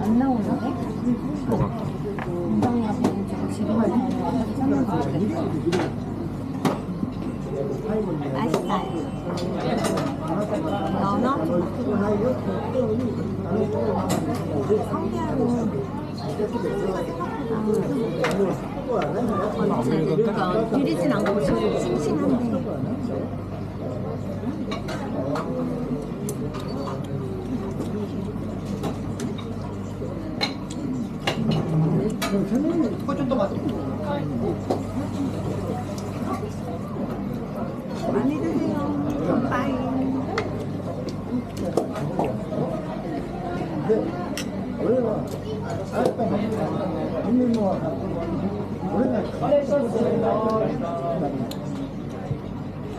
안 나오는데? 뭐가? 엉덩이가 보이는 쪽 지금 찾는 좋겠다. 맛있어요. 연어? 성게는 그러니까 비리진 않고 싱싱한데 많이 드세요. 빠이.